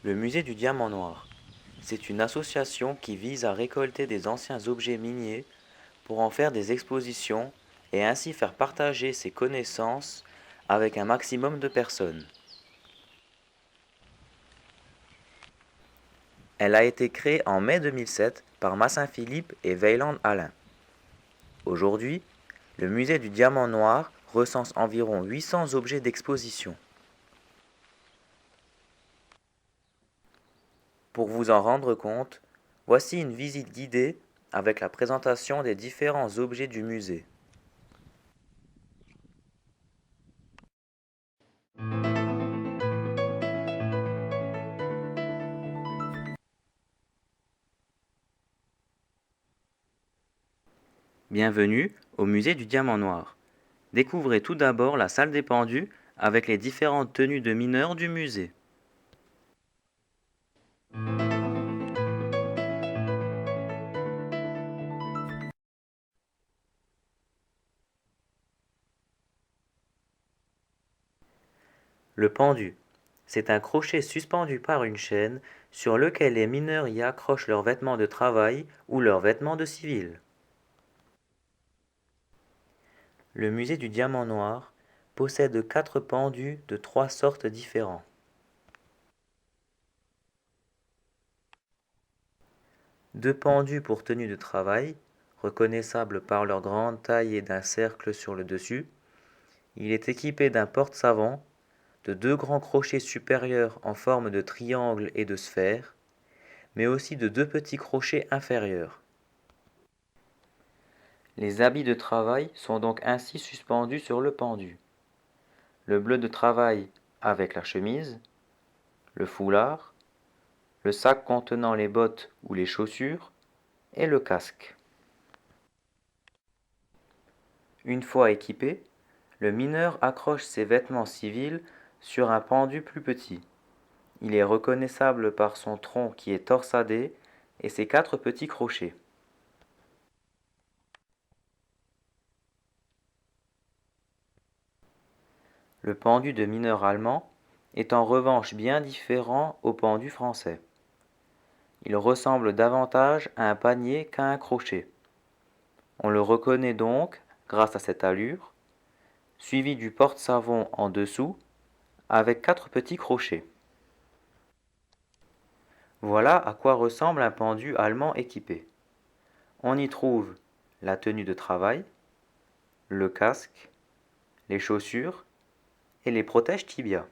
Le musée du Diamant Noir. C'est une association qui vise à récolter des anciens objets miniers pour en faire des expositions et ainsi faire partager ses connaissances avec un maximum de personnes. Elle a été créée en mai 2007 par Massin Philippe et Weyland Alain. Aujourd'hui, le musée du Diamant Noir recense environ 800 objets d'exposition. Pour vous en rendre compte, voici une visite guidée avec la présentation des différents objets du musée. Bienvenue au musée du Diamant Noir. Découvrez tout d'abord la salle des pendus avec les différentes tenues de mineurs du musée. Le pendu. C'est un crochet suspendu par une chaîne sur lequel les mineurs y accrochent leurs vêtements de travail ou leurs vêtements de civil. Le musée du Diamant Noir possède 4 pendus de 3 sortes différents. Deux pendus pour tenue de travail, reconnaissables par leur grande taille et d'un cercle sur le dessus. Il est équipé d'un porte-savon, de 2 grands crochets supérieurs en forme de triangle et de sphère, mais aussi de 2 petits crochets inférieurs. Les habits de travail sont donc ainsi suspendus sur le pendu. Le bleu de travail avec la chemise, le foulard, le sac contenant les bottes ou les chaussures et le casque. Une fois équipé, le mineur accroche ses vêtements civils sur un pendu plus petit. Il est reconnaissable par son tronc qui est torsadé et ses 4 petits crochets. Le pendu de mineur allemand est en revanche bien différent au pendu français. Il ressemble davantage à un panier qu'à un crochet. On le reconnaît donc grâce à cette allure, suivi du porte-savon en dessous avec 4 petits crochets. Voilà à quoi ressemble un pendu allemand équipé. On y trouve la tenue de travail, le casque, les chaussures et les protèges tibia.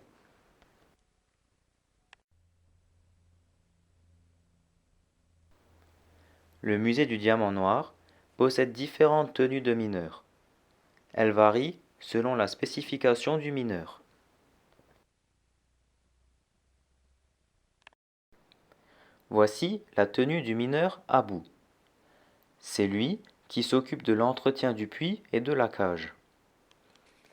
Le musée du Diamant Noir possède différentes tenues de mineurs. Elles varient selon la spécification du mineur. Voici la tenue du mineur Abou. C'est lui qui s'occupe de l'entretien du puits et de la cage.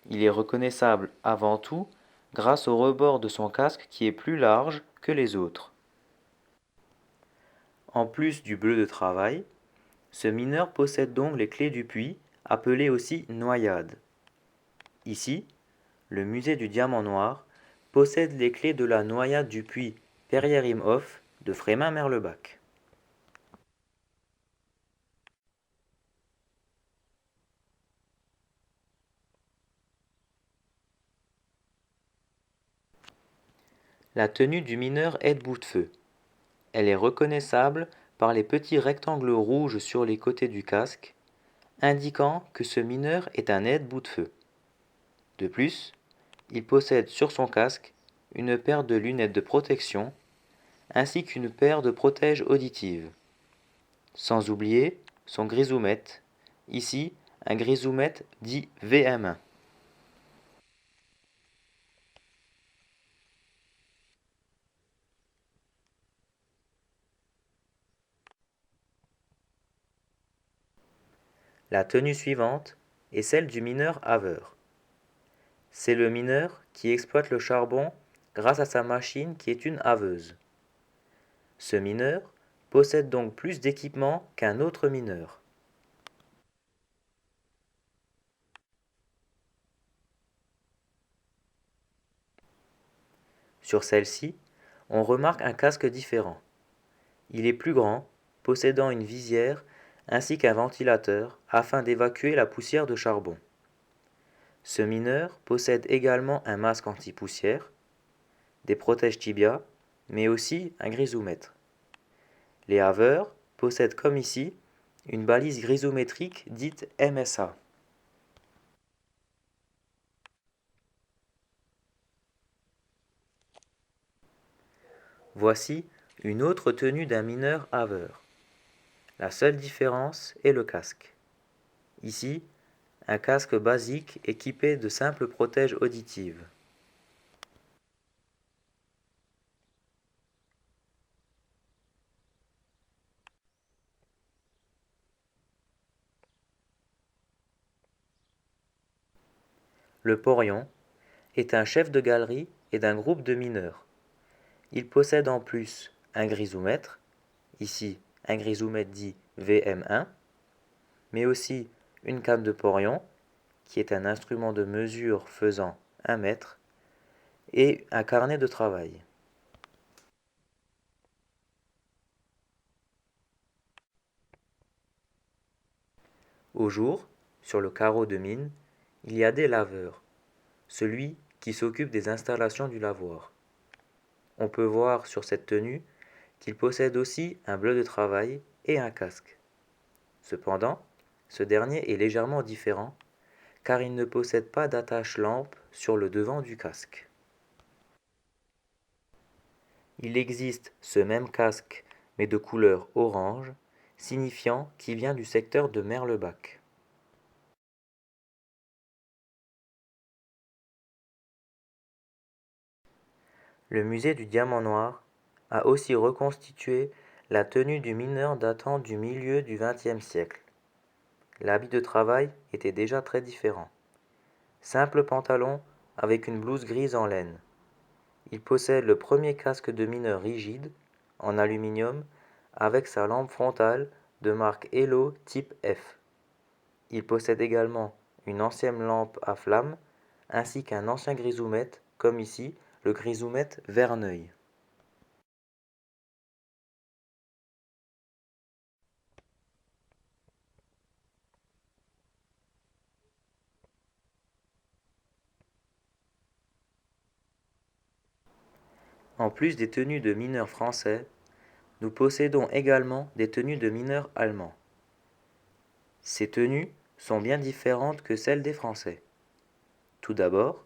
Il est reconnaissable avant tout grâce au rebord de son casque qui est plus large que les autres. En plus du bleu de travail, ce mineur possède donc les clés du puits, appelées aussi noyades. Ici, le musée du Diamant Noir possède les clés de la noyade du puits Perrière-Imhoff de Frémin-Merlebach. La tenue du mineur aide-bout-de-feu. Elle est reconnaissable par les petits rectangles rouges sur les côtés du casque, indiquant que ce mineur est un aide-bout-de-feu. De plus, il possède sur son casque une paire de lunettes de protection ainsi qu'une paire de protèges auditives. Sans oublier son grisomètre, ici un grisomètre dit VM1. La tenue suivante est celle du mineur haveur. C'est le mineur qui exploite le charbon grâce à sa machine qui est une haveuse. Ce mineur possède donc plus d'équipement qu'un autre mineur. Sur celle-ci, on remarque un casque différent. Il est plus grand, possédant une visière ainsi qu'un ventilateur afin d'évacuer la poussière de charbon. Ce mineur possède également un masque anti-poussière, des protèges tibia, mais aussi un grisomètre. Les haveurs possèdent comme ici une balise grisométrique dite MSA. Voici une autre tenue d'un mineur haveur. La seule différence est le casque. Ici, un casque basique équipé de simples protèges auditives. Le porion est un chef de galerie et d'un groupe de mineurs. Il possède en plus un grisomètre, ici un grisomètre dit VM1, mais aussi une canne de porion, qui est un instrument de mesure faisant 1 mètre, et un carnet de travail. Au jour, sur le carreau de mine, il y a des laveurs, celui qui s'occupe des installations du lavoir. On peut voir sur cette tenue qu'il possède aussi un bleu de travail et un casque. Cependant, ce dernier est légèrement différent car il ne possède pas d'attache lampe sur le devant du casque. Il existe ce même casque mais de couleur orange, signifiant qu'il vient du secteur de Merlebach. Le musée du Diamant Noir a aussi reconstitué la tenue du mineur datant du milieu du XXe siècle. L'habit de travail était déjà très différent. Simple pantalon avec une blouse grise en laine. Il possède le premier casque de mineur rigide, en aluminium, avec sa lampe frontale de marque Elo type F. Il possède également une ancienne lampe à flamme, ainsi qu'un ancien grisomètre, comme ici le grisomètre Verneuil. En plus des tenues de mineurs français, nous possédons également des tenues de mineurs allemands. Ces tenues sont bien différentes que celles des Français. Tout d'abord,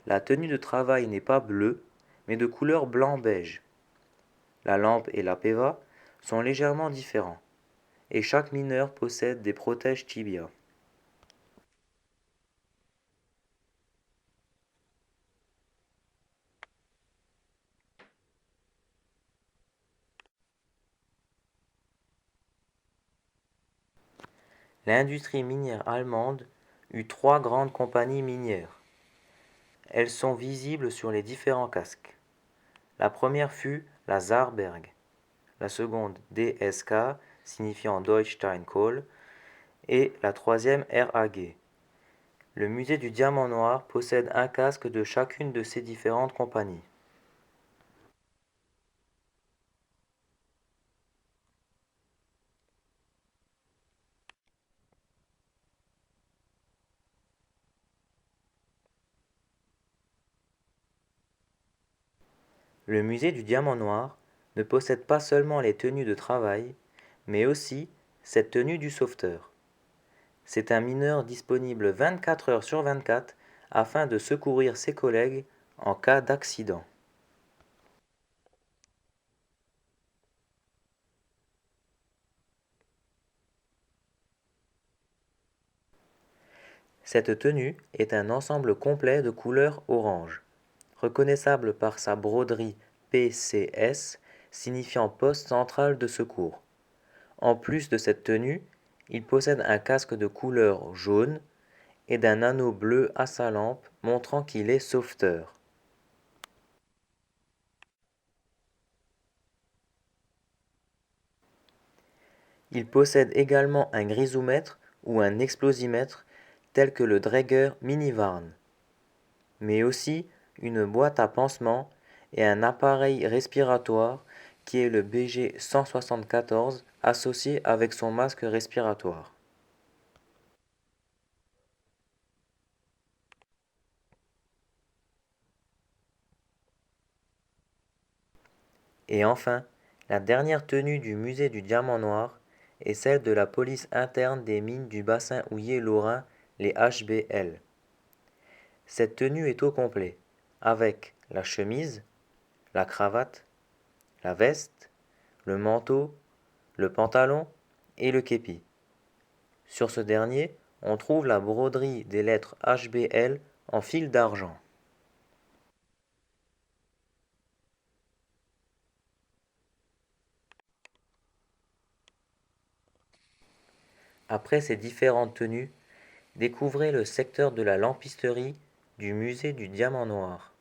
la tenue de travail n'est pas bleue, mais de couleur blanc-beige. La lampe et la péva sont légèrement différents, et chaque mineur possède des protèges tibia. L'industrie minière allemande eut trois grandes compagnies minières. Elles sont visibles sur les différents casques. La première fut la Saarberg, la seconde DSK, signifiant Deutsche Steinkohle, et la troisième RAG. Le musée du Diamant Noir possède un casque de chacune de ces différentes compagnies. Le musée du Diamant Noir ne possède pas seulement les tenues de travail, mais aussi cette tenue du sauveteur. C'est un mineur disponible 24 heures sur 24 afin de secourir ses collègues en cas d'accident. Cette tenue est un ensemble complet de couleur orange, reconnaissable par sa broderie PCS signifiant poste central de secours. En plus de cette tenue, il possède un casque de couleur jaune et d'un anneau bleu à sa lampe montrant qu'il est sauveteur. Il possède également un grisomètre ou un explosimètre tel que le Dräger Minivarn, mais aussi une boîte à pansement et un appareil respiratoire qui est le BG-174 associé avec son masque respiratoire. Et enfin, la dernière tenue du musée du Diamant Noir est celle de la police interne des mines du bassin houiller lorrain, les HBL. Cette tenue est au complet, avec la chemise, la cravate, la veste, le manteau, le pantalon et le képi. Sur ce dernier, on trouve la broderie des lettres HBL en fil d'argent. Après ces différentes tenues, découvrez le secteur de la lampisterie du musée du Diamant Noir.